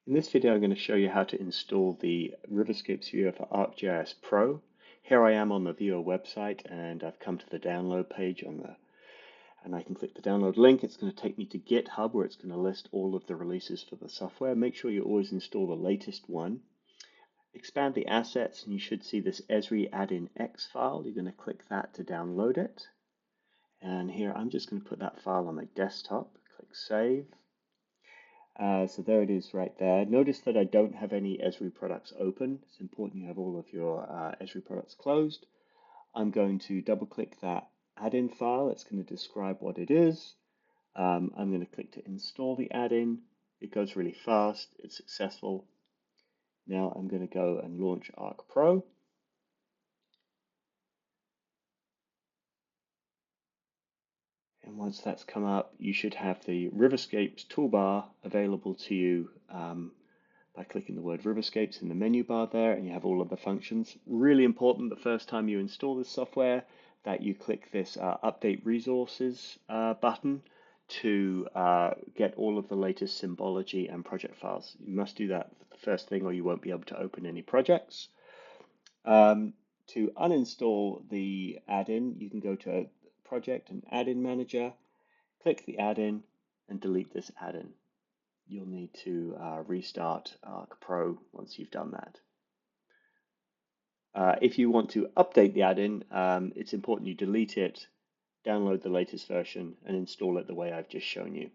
In this video, I'm going to show you how to install the Riverscapes viewer for ArcGIS Pro. Here I am on the viewer website, and I've come to the download page and I can click the download link. It's going to take me to GitHub, where it's going to list all of the releases for the software. Make sure you always install the latest one. Expand the assets, and you should see this Esri add-in X file. You're going to click that to download it. And here, I'm just going to put that file on my desktop. Click Save. So there it is right there. Notice that I don't have any Esri products open. It's important you have all of your Esri products closed. I'm going to double click that add-in file. It's going to describe what it is. I'm going to click to install the add-in. It goes really fast. It's successful. Now I'm going to go and launch Arc Pro. And once that's come up, you should have the Riverscapes toolbar available to you by clicking the word Riverscapes in the menu bar there, and you have all of the functions. Really important the first time you install this software that you click this Update Resources button to get all of the latest symbology and project files. You must do that first thing or you won't be able to open any projects. To uninstall the add-in, you can go to Project and Add-in Manager, click the add-in, and delete this add-in. You'll need to restart Arc Pro once you've done that. If you want to update the add-in, it's important you delete it, download the latest version, and install it the way I've just shown you.